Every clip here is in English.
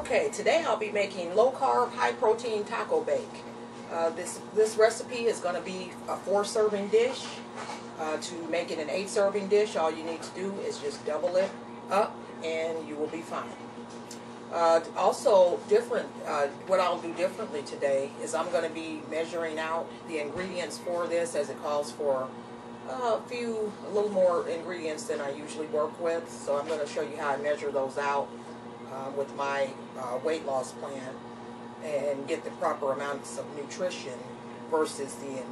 Okay, today I'll be making low carb, high protein taco bake. This recipe is going to be a 4-serving dish. To make it an 8-serving dish, all you need to do is just double it up and you will be fine. Also, what I'll do differently today is I'm going to be measuring out the ingredients for this, as it calls for a little more ingredients than I usually work with. So I'm going to show you how I measure those out with my weight loss plan and get the proper amounts of nutrition versus the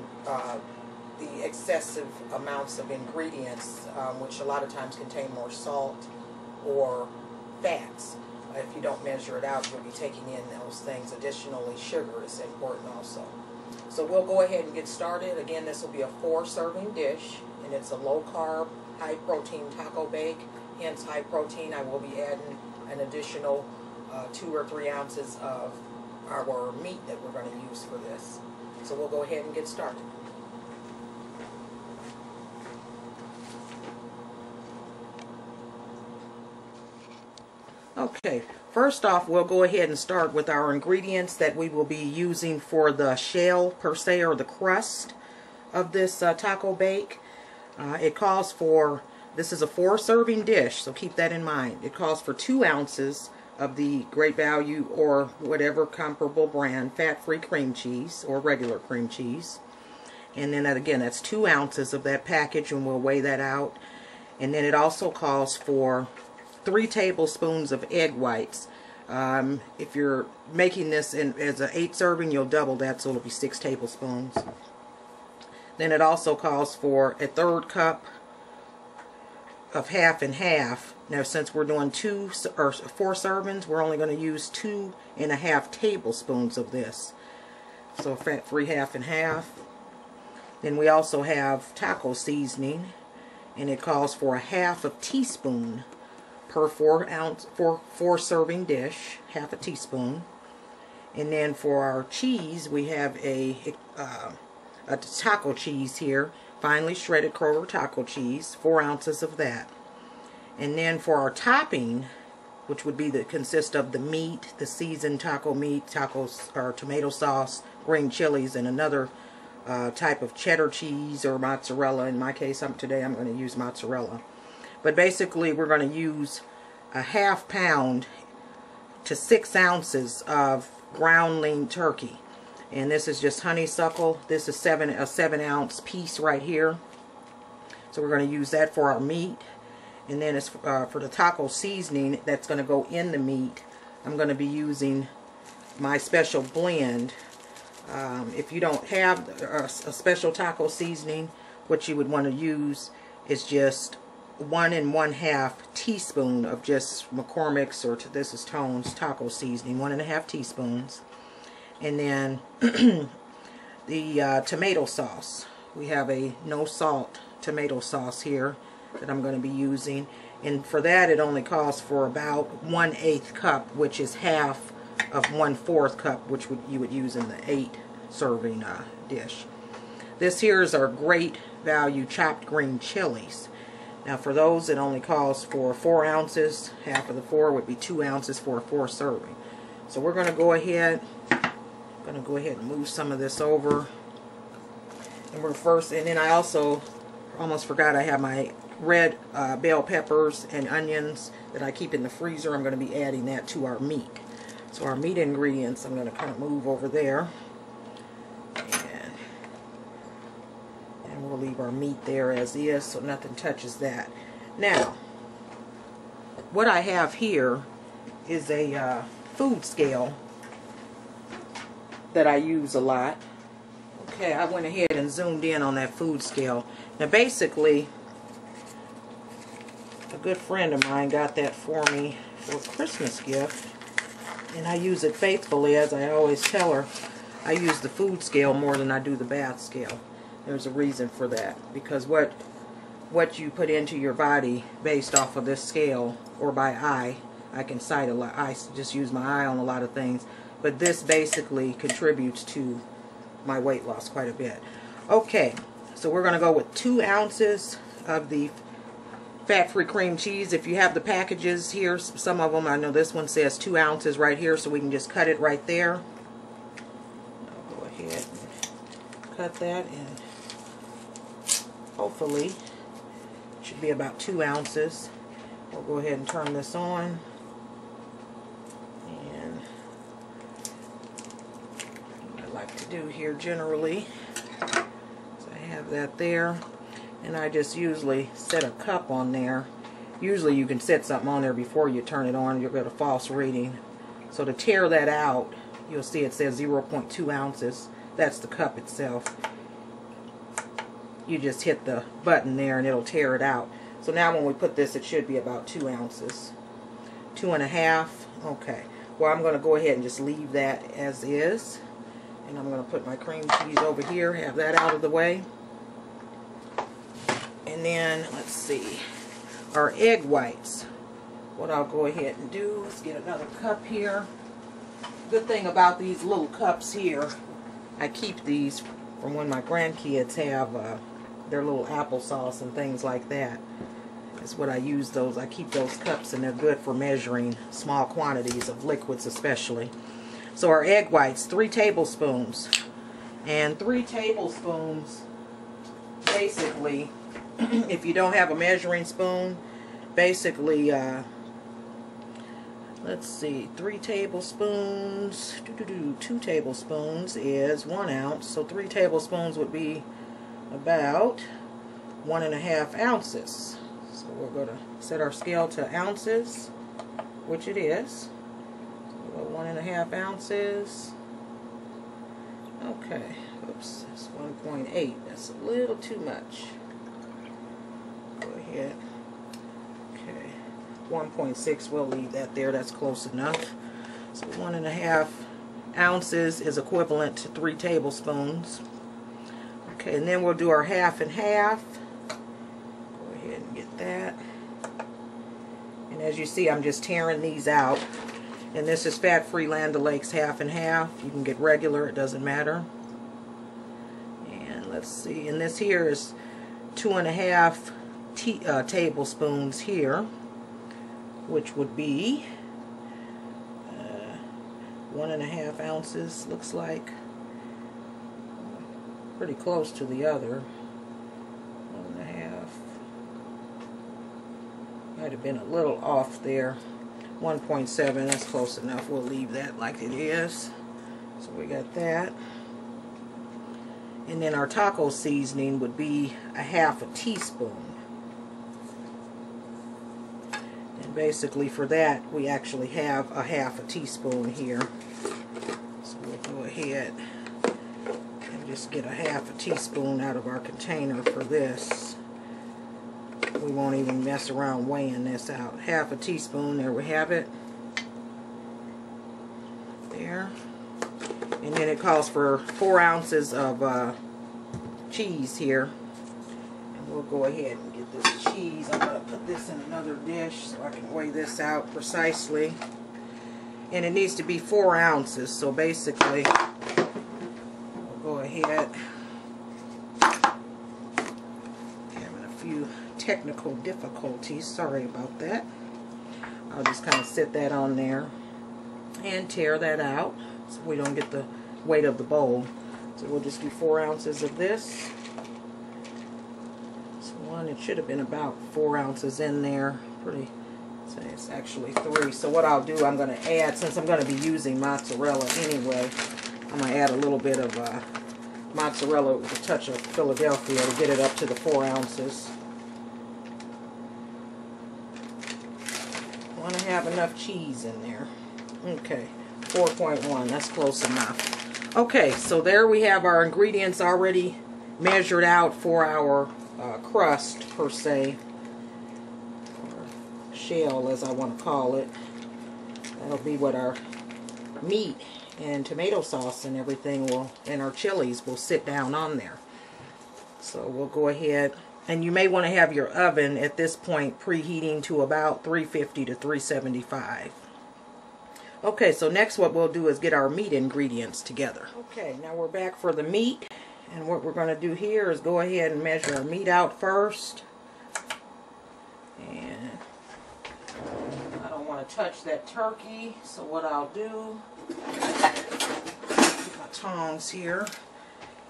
excessive amounts of ingredients, which a lot of times contain more salt or fats. If you don't measure it out, you'll be taking in those things. Additionally, sugar is important also. So we'll go ahead and get started. Again, this will be a 4-serving dish, and it's a low-carb, high-protein taco bake. Hence, high protein. I will be adding an additional 2 or 3 ounces of our meat that we're going to use for this. So we'll go ahead and get started. Okay, first off, we'll go ahead and start with our ingredients that we will be using for the shell per se, or the crust of this taco bake. It calls for, this is a 4-serving dish, so keep that in mind. It calls for 2 ounces of the Great Value or whatever comparable brand fat-free cream cheese or regular cream cheese. And then again, that's 2 ounces of that package, and we'll weigh that out. And then it also calls for 3 tablespoons of egg whites. If you're making this as an 8-serving, you'll double that, so it'll be 6 tablespoons. Then it also calls for a 1/3 cup of half and half. Now, since we're doing 4 servings, we're only going to use 2.5 tablespoons of this. So fat-free half and half. Then we also have taco seasoning, and it calls for a 1/2 teaspoon per 4-serving dish, 1/2 teaspoon. And then for our cheese, we have a taco cheese here, finely shredded Kroger taco cheese, 4 ounces of that. And then for our topping, which would be consist of the meat, the seasoned taco meat, tacos or tomato sauce, green chilies, and another type of cheddar cheese or mozzarella. In my case, today I'm going to use mozzarella. But basically, we're going to use a 1/2 pound to 6 ounces of ground lean turkey. And this is just honeysuckle. This is a 7-ounce piece right here. So we're going to use that for our meat. And then as for the taco seasoning that's going to go in the meat, I'm going to be using my special blend. If you don't have a special taco seasoning, what you would want to use is just 1 1/2 teaspoon of just McCormick's, or this is Tone's taco seasoning, 1.5 teaspoons. And then the tomato sauce. We have a no salt tomato sauce here that I'm going to be using, and for that it only calls for about 1/8 cup, which is half of 1/4 cup, which you would use in the 8-serving dish. This here is our Great Value chopped green chilies. Now for those, it only calls for 4 ounces. Half of the 4 would be 2 ounces for a 4-serving. So we're going to go ahead. And move some of this over. And then I also almost forgot, I have my red bell peppers and onions that I keep in the freezer. I'm going to be adding that to our meat. So our meat ingredients, I'm going to kind of move over there. And we'll leave our meat there as is, so nothing touches that. Now, what I have here is a food scale that I use a lot. Okay, I went ahead and zoomed in on that food scale. Now basically, a good friend of mine got that for me for a Christmas gift, and I use it faithfully. As I always tell her, I use the food scale more than I do the bath scale. There's a reason for that, because what you put into your body based off of this scale, or by eye, I can cite a lot. I just use my eye on a lot of things. But this basically contributes to my weight loss quite a bit. Okay, so we're going to go with 2 ounces of the fat-free cream cheese. If you have the packages here, some of them, I know this one says 2 ounces right here, so we can just cut it right there. I'll go ahead and cut that, and hopefully it should be about 2 ounces. We'll go ahead and turn this on. And what I like to do here generally, so I have that there. And I just usually set a cup on there. Usually you can set something on there before you turn it on. You'll get a false reading. So to tear that out, you'll see it says 0.2 ounces. That's the cup itself. You just hit the button there and it'll tear it out. So now when we put this, it should be about 2 ounces. 2.5. Okay. Well, I'm going to go ahead and just leave that as is. And I'm going to put my cream cheese over here. Have that out of the way. And then, let's see, our egg whites. What I'll go ahead and do is get another cup here. Good thing about these little cups here, I keep these from when my grandkids have their little applesauce and things like that. That's what I use those. I keep those cups, and they're good for measuring small quantities of liquids especially. So our egg whites, 3 tablespoons. And 3 tablespoons, basically, if you don't have a measuring spoon, basically, let's see, 3 tablespoons, 2 tablespoons is 1 ounce, so 3 tablespoons would be about 1.5 ounces. So we're going to set our scale to ounces, which it is. So 1.5 ounces. Okay, oops, that's 1.8. That's a little too much. Go ahead. Okay, 1.6, we'll leave that there. That's close enough. So 1.5 ounces is equivalent to 3 tablespoons. Okay, and then we'll do our half and half. Go ahead and get that. And as you see, I'm just tearing these out. And this is fat-free Land O'Lakes half and half. You can get regular, it doesn't matter. And let's see, and this here is 2.5 tablespoons here, which would be 1.5 ounces, looks like. Pretty close to the other. 1.5. Might have been a little off there. 1.7, that's close enough. We'll leave that like it is. So we got that. And then our taco seasoning would be 1/2 teaspoon. And basically for that, we actually have 1/2 teaspoon here. So we'll go ahead and just get 1/2 teaspoon out of our container for this. We won't even mess around weighing this out. 1/2 teaspoon, there we have it. There. And then it calls for 4 ounces of cheese here. And we'll go ahead and get this cheese. I'm going to put this in another dish so I can weigh this out precisely. And it needs to be 4 ounces. So basically, we'll go ahead. Having a few technical difficulties. Sorry about that. I'll just kind of set that on there and tear that out so we don't get the weight of the bowl. So we'll just do 4 ounces of this. This one, it should have been about 4 ounces in there. So it's actually 3. So what I'll do, I'm going to add, since I'm going to be using mozzarella anyway, I'm going to add a little bit of mozzarella with a touch of Philadelphia to get it up to the 4 ounces. I want to have enough cheese in there. Okay, 4.1, that's close enough. Okay, so there we have our ingredients already measured out for our crust, per se, or shell as I want to call it. That'll be what our meat and tomato sauce and everything will, and our chilies will sit down on there. So we'll go ahead, and you may want to have your oven at this point preheating to about 350 to 375. Okay, so next what we'll do is get our meat ingredients together. Okay, now we're back for the meat, and what we're going to do here is go ahead and measure our meat out first. want to touch that turkey. So what I'll do, get my tongs here.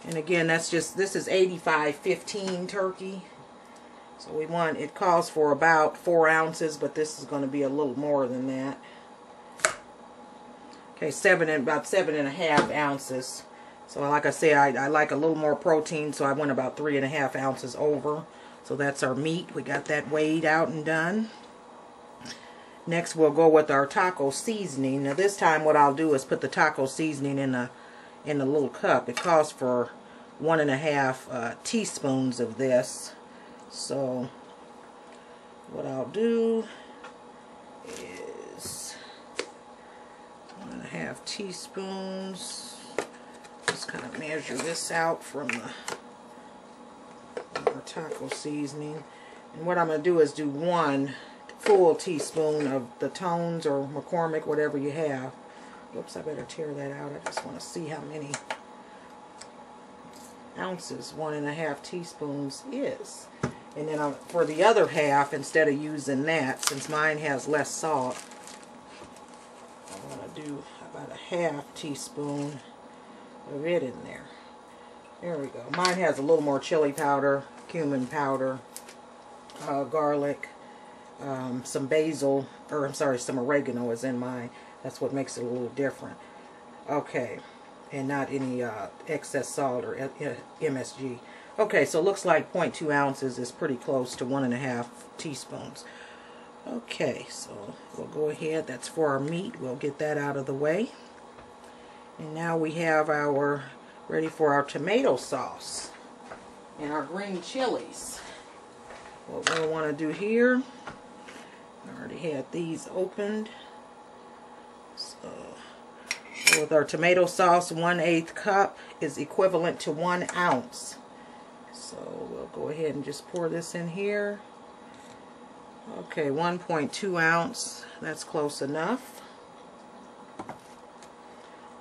And again, this is 85-15 turkey. So we want, it calls for about 4 ounces, but this is going to be a little more than that. Okay, about 7.5 ounces. So like I said, I like a little more protein, so I went about 3.5 ounces over. So that's our meat. We got that weighed out and done. Next, we'll go with our taco seasoning. Now this time what I'll do is put the taco seasoning in a little cup. It calls for 1.5 teaspoons of this. So what I'll do is 1.5 teaspoons. Just kind of measure this out from our taco seasoning. And what I'm going to do is do 1 full teaspoon of the Tones or McCormick, whatever you have. Whoops, I better tear that out. I just want to see how many ounces 1.5 teaspoons is. And then for the other half, instead of using that, since mine has less salt, I'm going to do about 1/2 teaspoon of it in there. There we go. Mine has a little more chili powder, cumin powder, garlic, some basil, or I'm sorry, some oregano is in mine. That's what makes it a little different. Okay, and not any excess salt or MSG. Okay, so it looks like 0.2 ounces is pretty close to 1.5 teaspoons. Okay, so we'll go ahead. That's for our meat. We'll get that out of the way. And now we have ready for our tomato sauce and our green chilies. What we'll want to do here, I already had these opened. So with our tomato sauce, 1/8 cup is equivalent to 1 ounce. So we'll go ahead and just pour this in here. Okay, 1.2 ounce. That's close enough.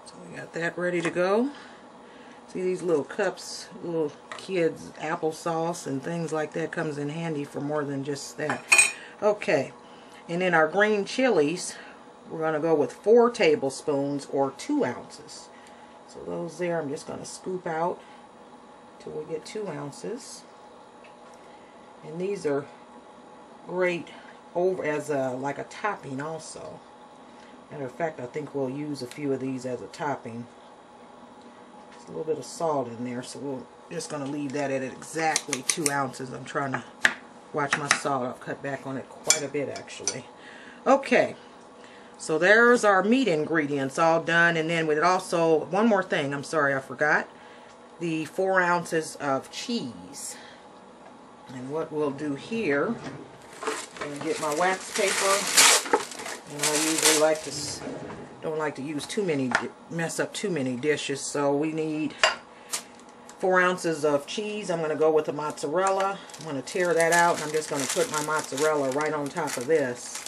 So we got that ready to go. See these little cups, little kids' applesauce and things like that comes in handy for more than just that. Okay, and then our green chilies, we're going to go with 4 tablespoons or 2 ounces. So those there, I'm just going to scoop out till we get 2 ounces. And these are great over as like a topping also. Matter of fact, I think we'll use a few of these as a topping. There's a little bit of salt in there, so we're just going to leave that at exactly 2 ounces. I'm trying to watch my salt. I've cut back on it quite a bit actually. Okay, so there's our meat ingredients all done. And then with also, one more thing, I'm sorry I forgot, the 4 ounces of cheese. And what we'll do here, I'm going to get my wax paper, and I usually don't like to use too many, mess up too many dishes, so we need 4 ounces of cheese. I'm going to go with the mozzarella. I'm going to tear that out, and I'm just going to put my mozzarella right on top of this.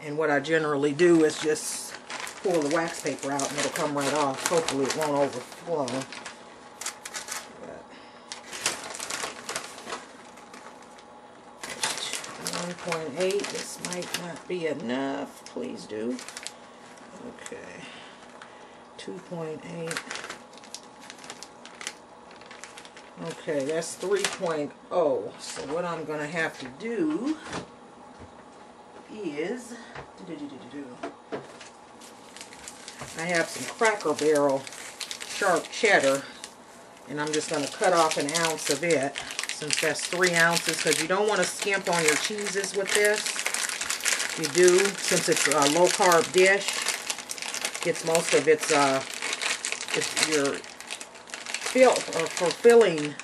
And what I generally do is just pull the wax paper out, and it'll come right off. Hopefully it won't overflow. 1.8. This might not be enough. Please do. Okay. 2.8. Okay, that's 3.0. So what I'm going to have to do is, I have some Cracker Barrel sharp cheddar, and I'm just going to cut off 1 ounce of it, since that's 3 ounces, because you don't want to skimp on your cheeses with this. You do, since it's a low carb dish, gets most of its your filling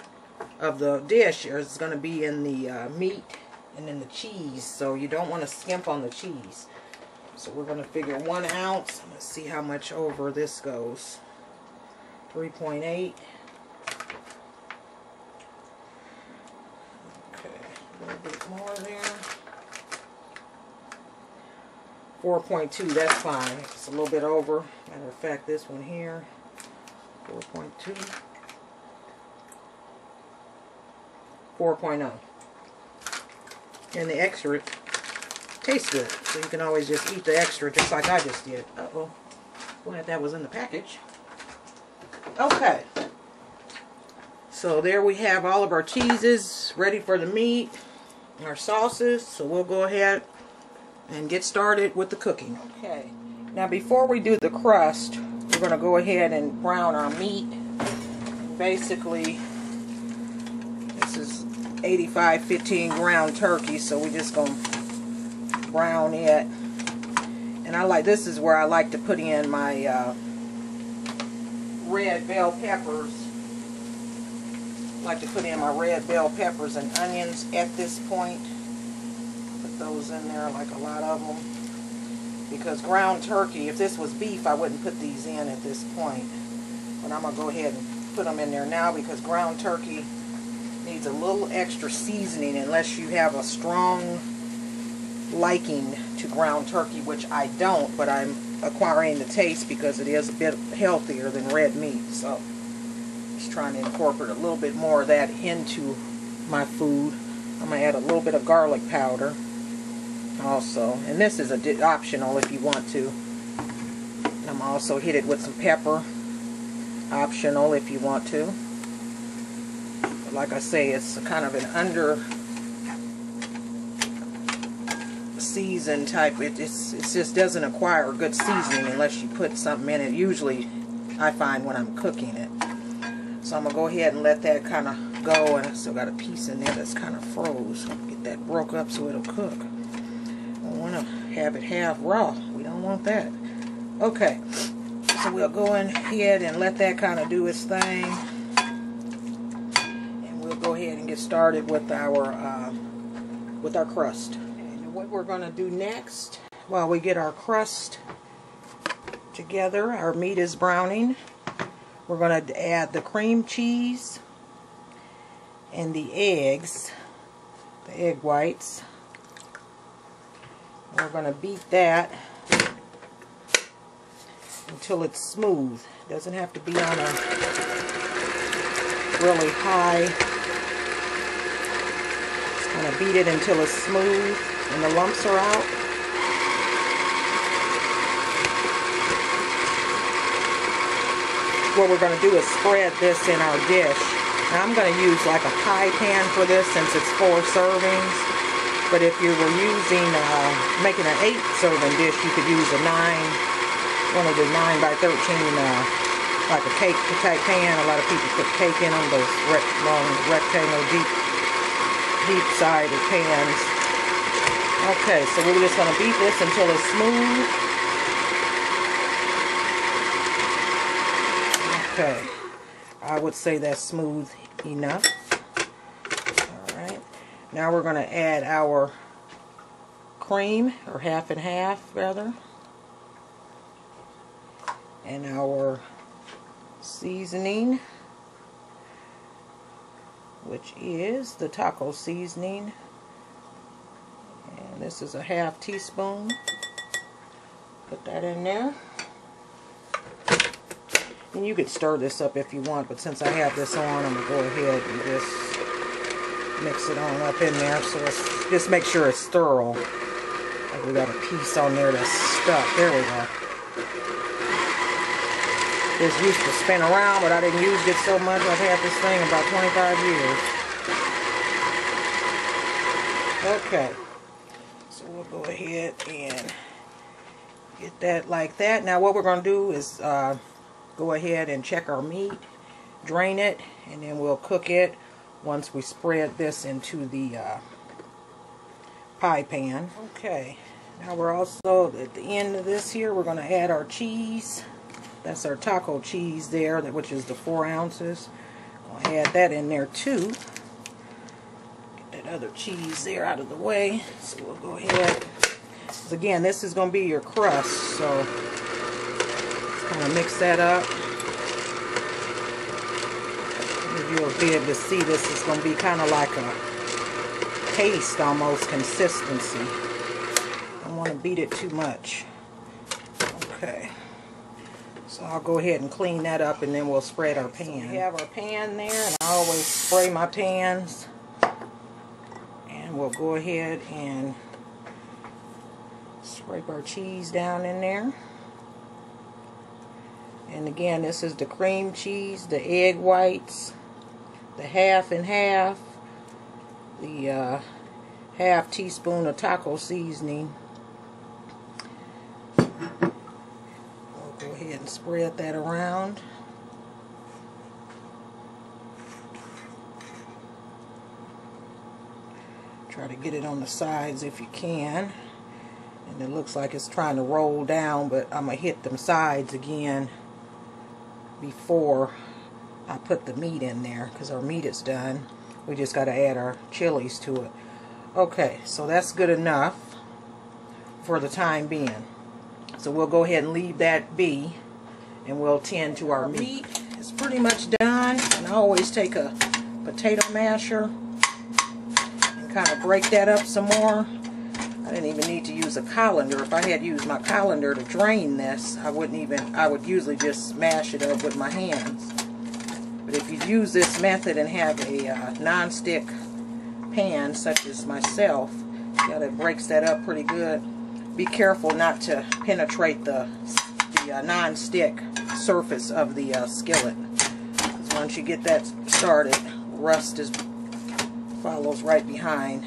of the dish is going to be in the meat and in the cheese, so you don't want to skimp on the cheese. So we're going to figure 1 ounce. Let's see how much over this goes. 3.8. A little bit more there. 4.2, that's fine. It's a little bit over. Matter of fact, this one here, 4.2. 4.0. And the extra tastes good. So you can always just eat the extra just like I just did. Uh-oh. Glad that was in the package. Okay. So there we have all of our cheeses ready for the meat, our sauces. So we'll go ahead and get started with the cooking. Okay. Now before we do the crust, we're going to go ahead and brown our meat. Basically, this is 85-15 ground turkey, so we're just going to brown it. And this is where I like to put in my red bell peppers. I like to put in my red bell peppers and onions at this point. Put those in there, like a lot of them. Because ground turkey, if this was beef, I wouldn't put these in at this point. But I'm going to go ahead and put them in there now because ground turkey needs a little extra seasoning unless you have a strong liking to ground turkey, which I don't, but I'm acquiring the taste because it is a bit healthier than red meat. So just trying to incorporate a little bit more of that into my food. I'm going to add a little bit of garlic powder also, and this is optional if you want to. I'm also hit it with some pepper, optional if you want to. But like I say, it's kind of an under season type. It just doesn't acquire good seasoning unless you put something in it. Usually I find when I'm cooking it. So I'm gonna go ahead and let that kind of go, and I still got a piece in there that's kind of froze. Get that broke up so it'll cook. I want to have it half raw. We don't want that. Okay, so we'll go ahead and let that kind of do its thing, and we'll go ahead and get started with our crust. And what we're going to do next, while we get our crust together, our meat is browning. We're going to add the cream cheese and the eggs, the egg whites. We're going to beat that until it's smooth. It doesn't have to be on a really high. Just going to beat it until it's smooth and the lumps are out. What we're going to do is spread this in our dish. Now I'm going to use like a pie pan for this since it's 4 servings. But if you were using, making an 8-serving dish, you could use a 1 of the 9 by 13, like a cake type pan. A lot of people put cake in them, those long rectangle deep-sided pans. Okay, so we're just going to beat this until it's smooth. Okay, I would say that's smooth enough. Alright, now we're going to add our cream, or half and half rather, and our seasoning, which is the taco seasoning, and this is a ½ teaspoon. Put that in there. And you could stir this up if you want, but since I have this on, I'm going to go ahead and just mix it on up in there. So let's just make sure it's thorough. Like we got a piece on there that's stuck. There we go. This used to spin around, but I didn't use it so much. I've had this thing about 25 years. Okay. So we'll go ahead and get that like that. Now what we're going to do is go ahead and check our meat, drain it, and then we'll cook it once we spread this into the pie pan. Okay, now we're also at the end of this here, we're going to add our cheese. That's our taco cheese there, which is the 4 ounces. I'll add that in there too. Get that other cheese there out of the way. So we'll go ahead. So again, this is going to be your crust, so I'm going to mix that up. You'll be able to see this is going to be kind of like a paste almost consistency. I don't want to beat it too much. Okay. So I'll go ahead and clean that up and then we'll spread our pan. So we have our pan there, and I always spray my pans. And we'll go ahead and Scrape our cheese down in there. And again, this is the cream cheese, the egg whites, the half and half, the half teaspoon of taco seasoning. We'll go ahead and spread that around. Try to get it on the sides if you can. And it looks like it's trying to roll down, but I'm going to hit them sides again before I put the meat in there, because our meat is done. We just got to add our chilies to it. Okay, so that's good enough for the time being. So we'll go ahead and leave that be, and we'll tend to our meat. It's pretty much done, and I always take a potato masher kind of break that up some more. I didn't even need to use a colander. If I had used my colander to drain this, I would usually just smash it up with my hands. But if you use this method and have a non-stick pan such as myself, yeah, that breaks that up pretty good. Be careful not to penetrate the non-stick surface of the skillet. Because once you get that started, rust follows right behind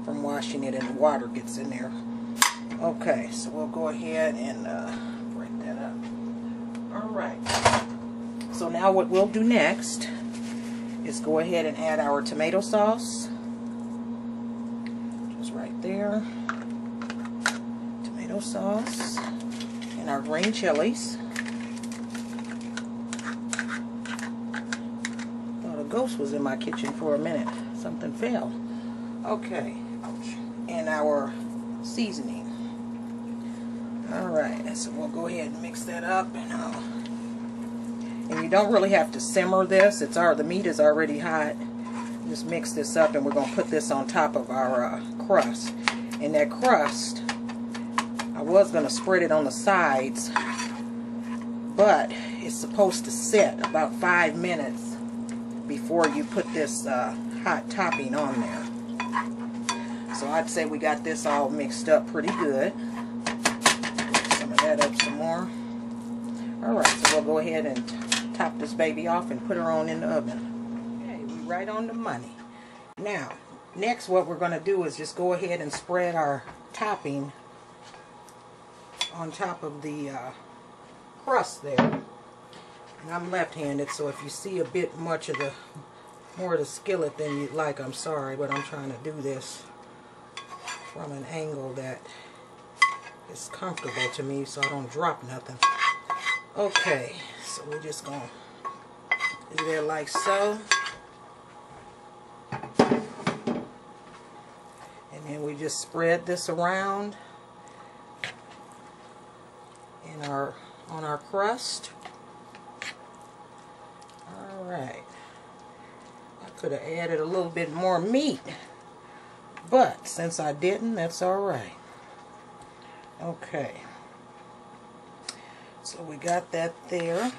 from washing it, and the water gets in there. Okay, so we'll go ahead and break that up. Alright, so now what we'll do next is go ahead and add our tomato sauce. Just right there. Tomato sauce and our green chilies. Thought a ghost was in my kitchen for a minute. Something fell. Okay. And our seasoning. Alright, so we'll go ahead and mix that up. And you don't really have to simmer this. The meat is already hot. Just mix this up, and we're going to put this on top of our crust. And that crust, I was going to spread it on the sides, but it's supposed to set about 5 minutes before you put this hot topping on there. So I'd say we got this all mixed up pretty good. Some of that up some more. Alright, so we'll go ahead and top this baby off and put her on in the oven. Okay, we're right on the money. Now, next what we're going to do is just go ahead and spread our topping on top of the crust there. And I'm left-handed, so if you see a bit much of more of the skillet than you'd like, I'm sorry, but I'm trying to do this from an angle that is comfortable to me so I don't drop nothing. Okay, so we're just going to do that like so. And then we just spread this around on our crust. Alright. I could have added a little bit more meat, but since I didn't, that's alright. Okay. So we got that there.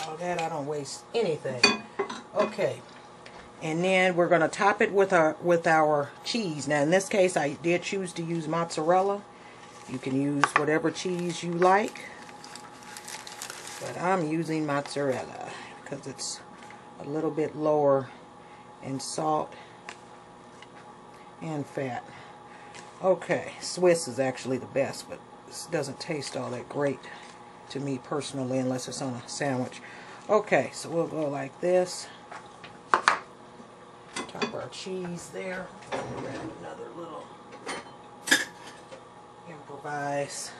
All that, I don't waste anything. Okay. And then we're going to top it with our cheese. Now in this case, I did choose to use mozzarella. You can use whatever cheese you like, but I'm using mozzarella because it's a little bit lower in salt and fat. Okay, Swiss is actually the best, but this doesn't taste all that great to me personally unless it's on a sandwich. Okay, so we'll go like this. Top our cheese there. Grab another little improvise.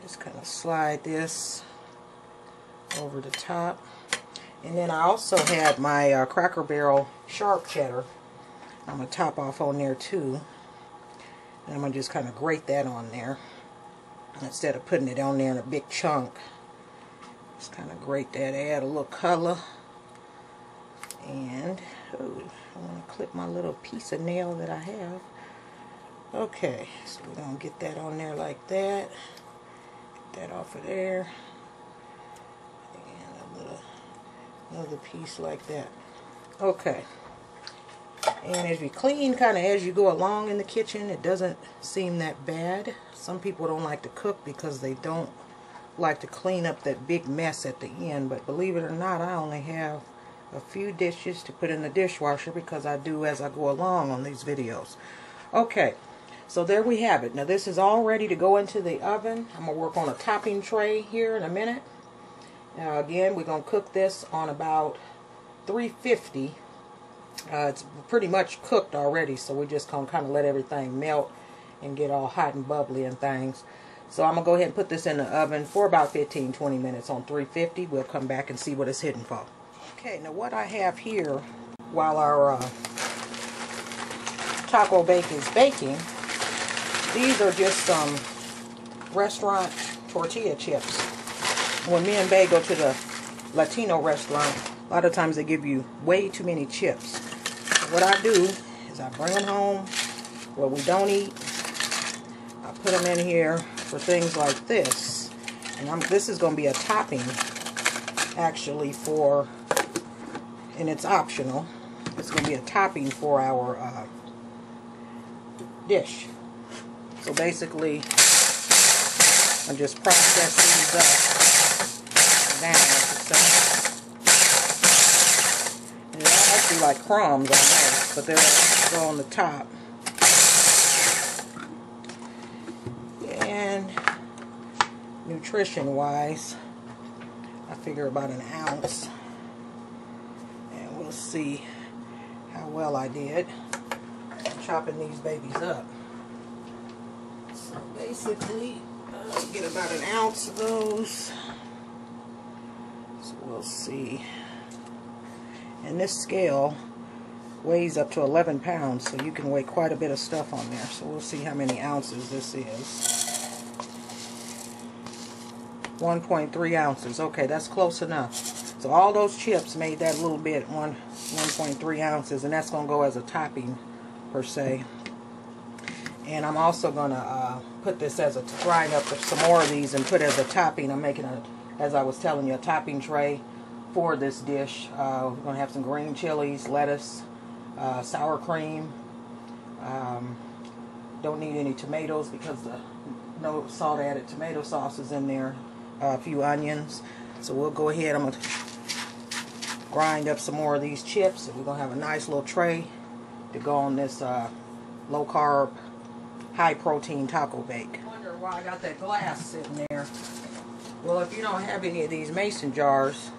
Just kind of slide this over the top. And then I also had my Cracker Barrel sharp cheddar. I'm going to top off on there too. And I'm going to just kind of grate that on there. Instead of putting it on there in a big chunk. Just kind of grate that, add a little color. And, oh, I want to clip my little piece of nail that I have. Okay, so we're going to get that on there like that. Get that off of there. And another piece like that. Okay. And if you clean kind of as you go along in the kitchen, it doesn't seem that bad. Some people don't like to cook because they don't like to clean up that big mess at the end. But believe it or not, I only have a few dishes to put in the dishwasher because I do as I go along on these videos. Okay, so there we have it. Now this is all ready to go into the oven. I'm going to work on a topping tray here in a minute. Now again, we're going to cook this on about 350. It's pretty much cooked already, so we're just going to kind of let everything melt and get all hot and bubbly and things. So I'm going to go ahead and put this in the oven for about 15-20 minutes on 350. We'll come back and see what it's hitting for. Okay, now what I have here while our taco bake is baking, these are just some restaurant tortilla chips. When me and Bae go to the Latino restaurant, a lot of times they give you way too many chips. So what I do is I bring them home, what we don't eat, I put them in here for things like this. And this is going to be a topping actually for, and it's optional, it's going to be a topping for our dish. So basically, I just process these up down, and they're actually like crumbs almost, but they're on the top. And nutrition wise, I figure about an ounce, and we'll see how well I did chopping these babies up. So basically, get about an ounce of those. So we'll see. And this scale weighs up to 11 pounds, so you can weigh quite a bit of stuff on there. So we'll see how many ounces this is. 1.3 ounces. Okay, that's close enough. So all those chips made that little bit, 1.3 ounces, and that's going to go as a topping per se. And I'm also going to put this as a, grind up some more of these and put as a topping. I'm making, as I was telling you, a topping tray for this dish. We're going to have some green chilies, lettuce, sour cream. Don't need any tomatoes because the no salt added tomato sauce is in there. A few onions. So we'll go ahead. I'm going to grind up some more of these chips. And we're going to have a nice little tray to go on this low carb, high protein taco bake. I wonder why I got that glass sitting there. Well, if you don't have any of these mason jars,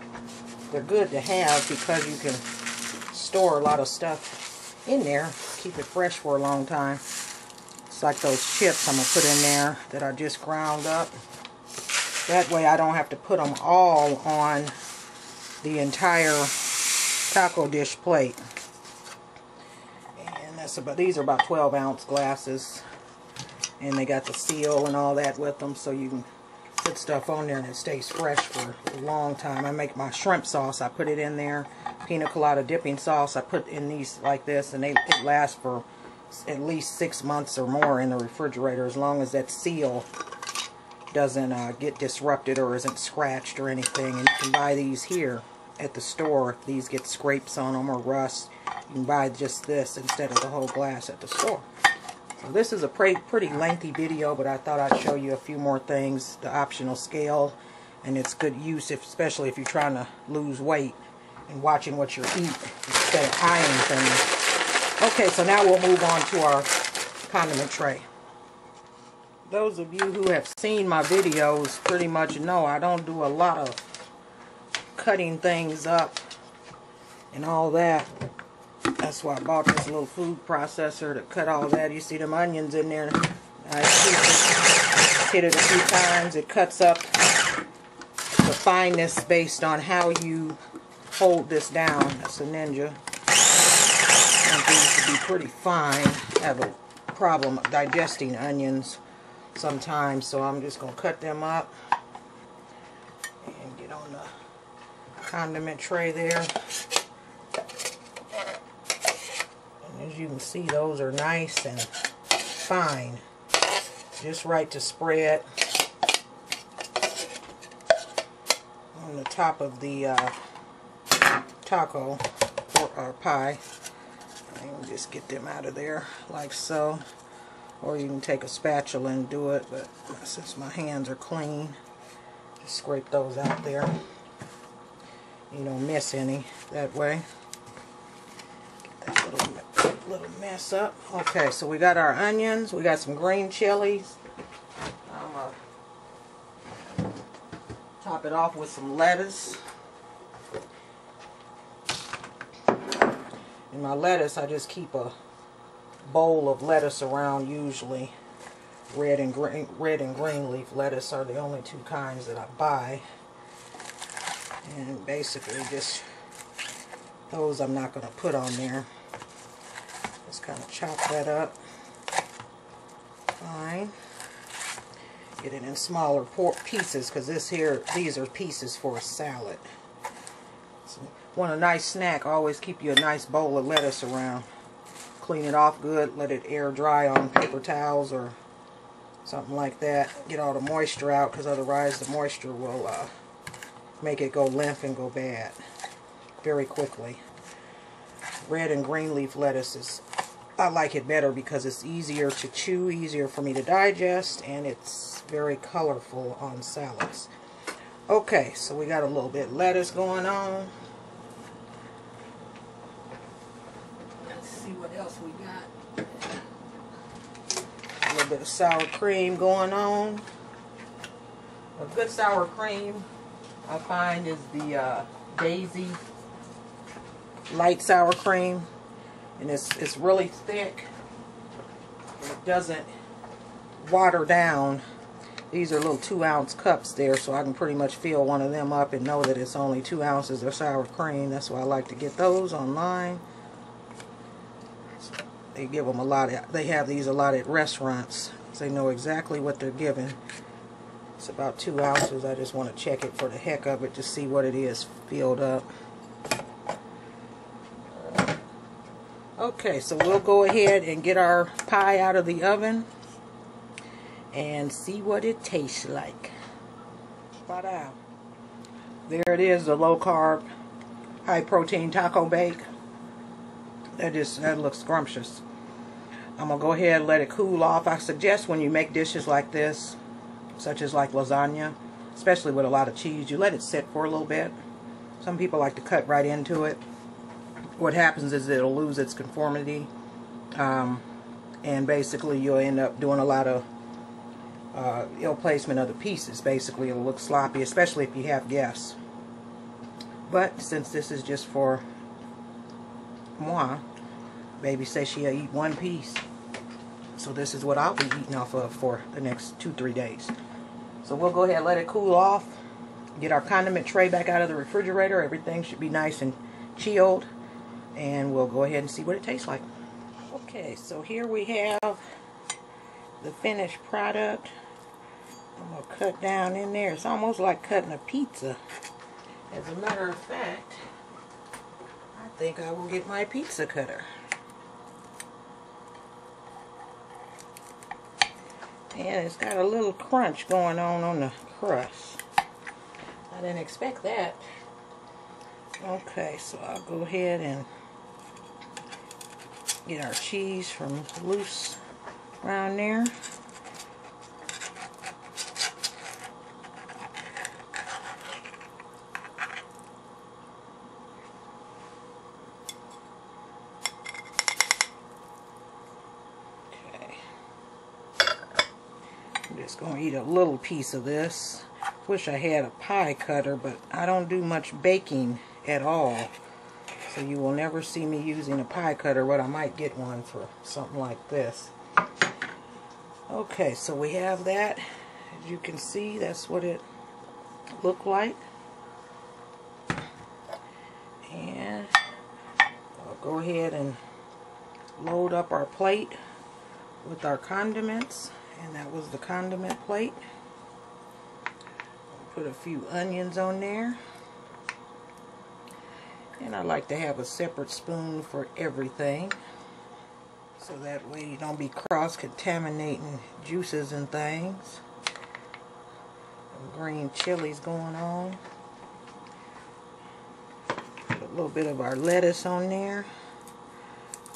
they're good to have because you can store a lot of stuff in there, keep it fresh for a long time. It's like those chips I'm going to put in there that I just ground up. That way I don't have to put them all on the entire taco dish plate. And that's about, these are about 12-ounce glasses. And they got the seal and all that with them, so you can put stuff on there and it stays fresh for a long time. I make my shrimp sauce, I put it in there. Pina colada dipping sauce, I put in these like this, and it lasts for at least 6 months or more in the refrigerator, as long as that seal doesn't get disrupted or isn't scratched or anything. And you can buy these here at the store. If these get scrapes on them or rust, you can buy just this instead of the whole glass at the store. So this is a pretty lengthy video, but I thought I'd show you a few more things. The optional scale, and it's good use, especially if you're trying to lose weight and watching what you eat instead of eyeing things. Okay, so now we'll move on to our condiment tray. Those of you who have seen my videos pretty much know I don't do a lot of cutting things up and all that. That's why I bought this little food processor to cut all that. You see them onions in there. I hit it a few times. It cuts up the fineness based on how you hold this down. That's a Ninja. I want these to be pretty fine. I have a problem digesting onions sometimes, so I'm just going to cut them up and get on the condiment tray there. And as you can see, those are nice and fine, just right to spread on the top of the taco or pie. And just get them out of there like so. Or you can take a spatula and do it, but since my hands are clean, just scrape those out there. You don't miss any that way. Get that little mess up. Okay, so we got our onions. We got some green chilies. I'm going to top it off with some lettuce. In my lettuce, I just keep a bowl of lettuce around. Usually red and green leaf lettuce are the only two kinds that I buy, and basically just those I'm not going to put on there. Just kind of chop that up fine, get it in smaller pieces, because these are pieces for a salad. So, want a nice snack, always keep you a nice bowl of lettuce around. Clean it off good, let it air dry on paper towels or something like that. Get all the moisture out, because otherwise the moisture will make it go limp and go bad very quickly. Red and green leaf lettuce I like it better because it's easier to chew, easier for me to digest, and it's very colorful on salads. Okay, so we got a little bit of lettuce going on. See what else we got. A little bit of sour cream going on. A good sour cream I find is the Daisy light sour cream, and it's really thick. It doesn't water down. These are little 2-ounce cups there, so I can pretty much fill one of them up and know that it's only 2 ounces of sour cream. That's why I like to get those online. They give them a lot. They have these a lot at restaurants, so they know exactly what they're giving. It's about 2 ounces. I just want to check it for the heck of it to see what it is filled up. Okay, so we'll go ahead and get our pie out of the oven and see what it tastes like. Ta-da. There it is, the low carb, high protein taco bake. That looks scrumptious. I'm gonna go ahead and let it cool off. I suggest when you make dishes like this, such as like lasagna, especially with a lot of cheese, you let it sit for a little bit. Some people like to cut right into it. What happens is it'll lose its conformity, and basically you'll end up doing a lot of ill placement of the pieces. Basically it'll look sloppy, especially if you have guests. But since this is just for moi, baby says she'll eat one piece, so this is what I'll be eating off of for the next 2-3 days. So we'll go ahead and let it cool off, get our condiment tray back out of the refrigerator. Everything should be nice and chilled, and we'll go ahead and see what it tastes like. Okay, so here we have the finished product. I'm going to cut down in there. It's almost like cutting a pizza. As a matter of fact, I think I will get my pizza cutter. And it's got a little crunch going on the crust. I didn't expect that. Okay, so I'll go ahead and get our cheese from loose around there. Okay. I'm just going to eat a little piece of this. Wish I had a pie cutter, but I don't do much baking at all, so you will never see me using a pie cutter, but I might get one for something like this. Okay, so we have that. As you can see, that's what it looked like. And I'll go ahead and load up our plate with our condiments, and that was the condiment plate. Put a few onions on there. And I like to have a separate spoon for everything, so that way you don't be cross-contaminating juices and things. Some green chilies going on. Put a little bit of our lettuce on there.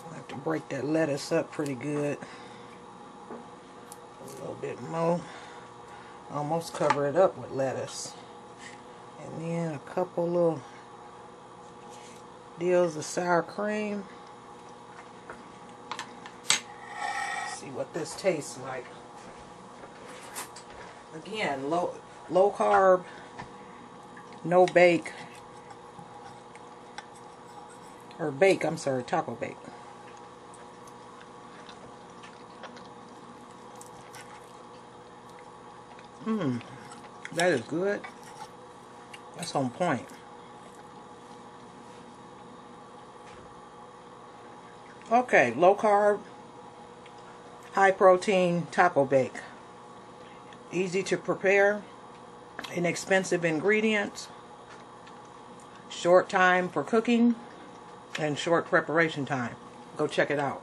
I'll have Break that lettuce up pretty good. A little bit more. Almost cover it up with lettuce. And then a couple little deals of sour cream. See what this tastes like. Again, low carb, no bake, or bake, I'm sorry, taco bake. That is good. That's on point. Okay, low carb, high protein taco bake. Easy to prepare, inexpensive ingredients, short time for cooking, and short preparation time. Go check it out.